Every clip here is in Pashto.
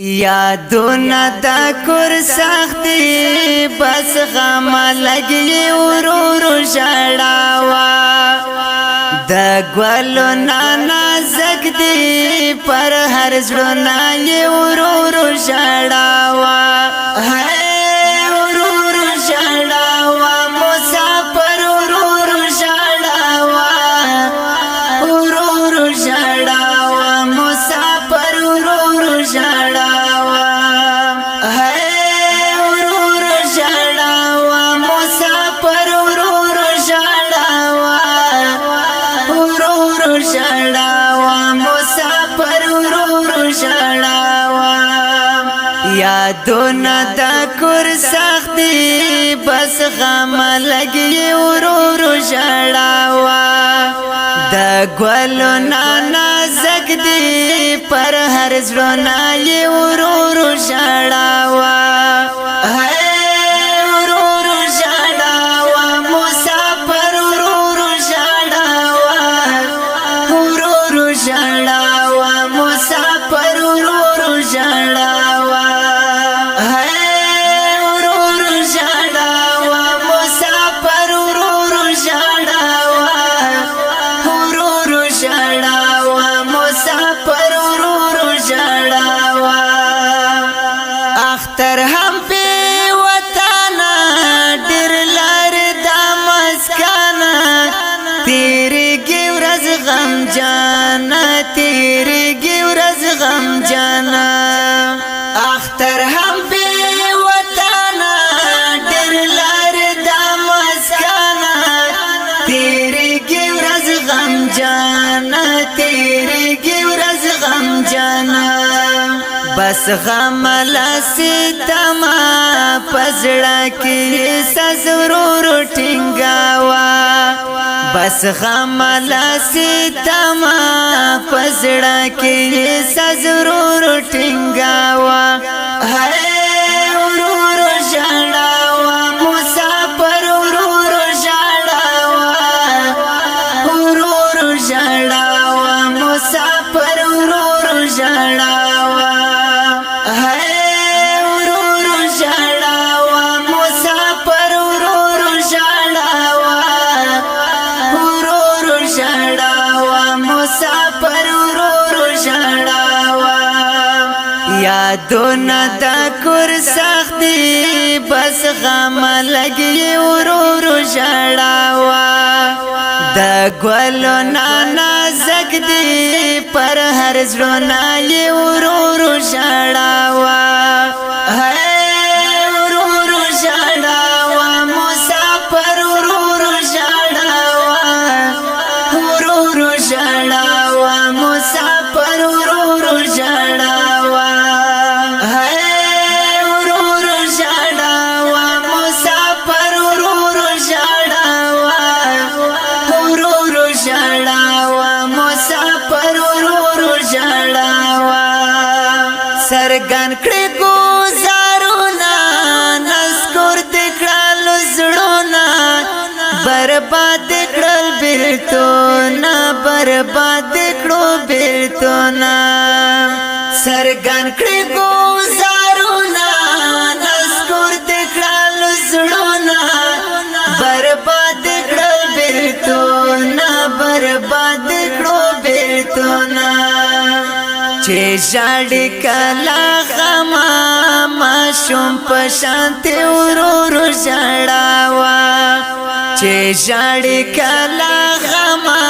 یادونه دا کور سختی بس غم لګي ورور ژړاوا د ګلو نانا زګ دی پر هر زړه یې ورور ژړاوا یادونه دا کور سختی بس غم لګي ورور ژړاوا د ګلو نانا زګ دی پر هر زړه یې ورور ژړاوا اختر هم په وطن ډیر لار د مسکانه تیرېږي ورځ غم جانا تیرېږي ورځ غم جانا اختر هم په وطن ډیر لار د مسکانه تیرېږي ورځ غم جانا تیرېږي ورځ غم جانا بس غم لستما پزړه کې سزورور ټینګاوا بس غم لستما پزړه کې سزورور ټینګاوا ورور ژړاوا مسافر ورور ژړاوا ورور ژړاوا مسافر ورور ژړاوا یادونه دا کور سختی بس غم لګي ورور ژړاوا د ګلو نانا زګ دی پر هر زړه یې ورور ژړاوا سرګن کړي گزارونه نذكر دکړل زړونه برباد کړل بیرتونه برباد کړو بیرتونه سرګن کړي گزارونه نذكر دکړل زړونه برباد کړل بیرتونه برباد کړو بیرتونه چې ژړې کلا غما ماشوم په شانتې ورور ژړاوا چې ژړې کلا غما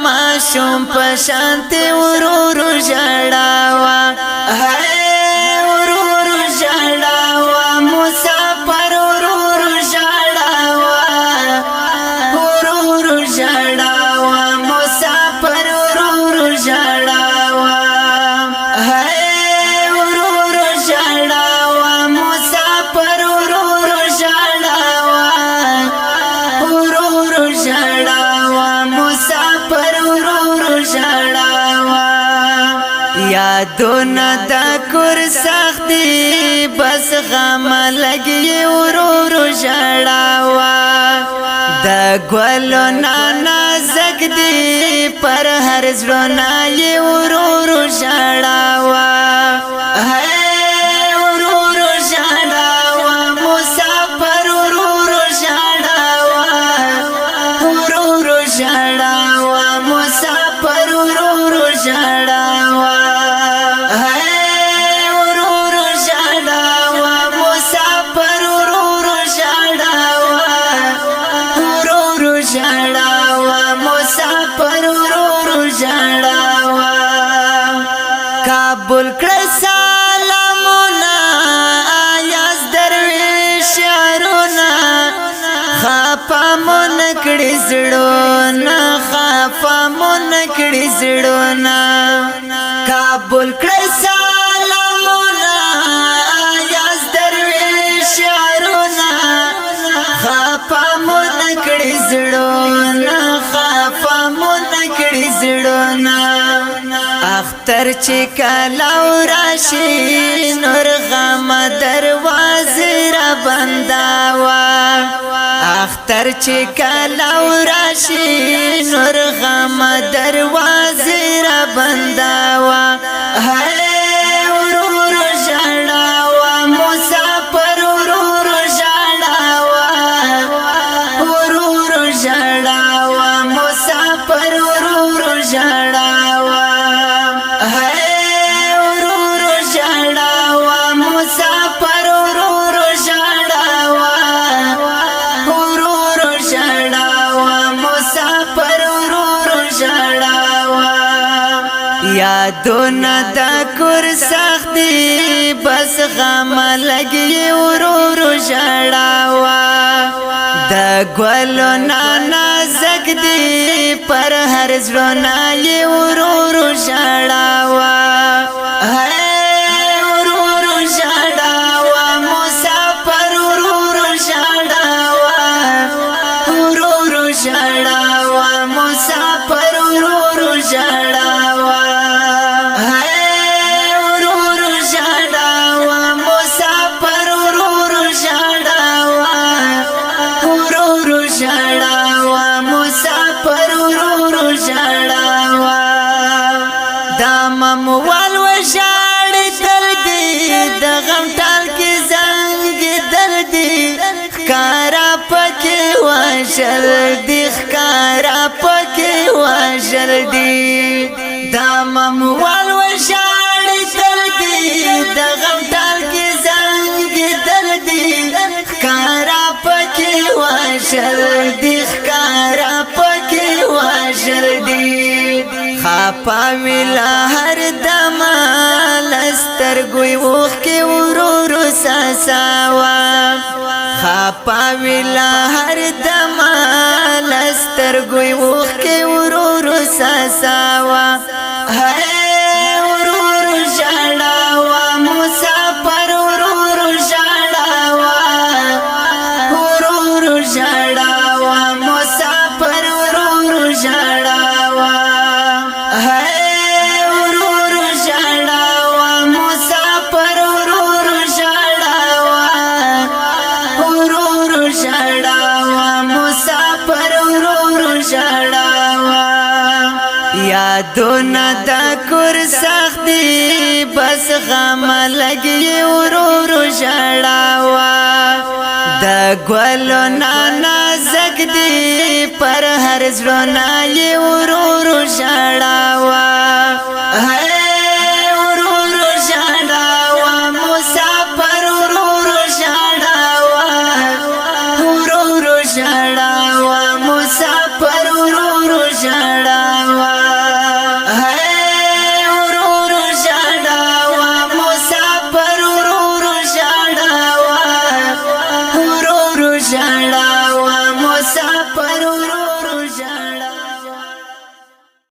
ماشوم په شانتې ورور ژړاوا ورور ژړاوا مسافر ورور ژړاوا ورور ژړاوا مسافر ورور ژړاوا یادونه دا کور سختی بس غم لګي ورور ژړاوا د ګلو نانا زګ دی پر هر زړه یې ورور ژړاوا زړونه خفه مو نکړي زړونه قبول کړئ سلامونه یاز درویش یارونه خفه مو نکړي زړونه خفه مو نکړي زړونه اختر چې کله وراشي نور غم دروازې را بنداوه اختر چې کله وراشي نور غم دروازې را بنداوه ورور ژړاوه مسافر ورور ژړاوه ورور ژړاوه مسافر ورور ژړاوه یادونه دا کور سخت دی بس غم لګي ورور ژړاوه د ګلو نازک دی پر هر زړه یې ورور ژړاوه ورور ژړاوه مسافر ورور ژړاوه ورور ژړاوه مسافر ورور ژړاوه موال و شاړې تل دی د غم ټال کې زنګ دردي ښکارا پکې وژل دی ښکارا پکې وژل دی دا موال و شاړې تل دی د غم ټال کې زنګ دردي ښکارا پکې وژل دی ښکارا پکې وژل دی خپا ویلا هر دم لستر ګوي وخ کې ورور ساساوا خپا ویلا هر دم لستر ګوي وخ کې ورور ساساوا ورور ژړاوه مسافر ورور ژړاوه ورور ژړاوه مسافر ورور ژړاوه یادونه دا کور سخت دی بس غم لګي ورور ژړاوه د ګلو نازک دی پر هر زړه یې ورور ژړاوه ورور ژړاوه مسافر ورور ژړاوه ورور ژړاوه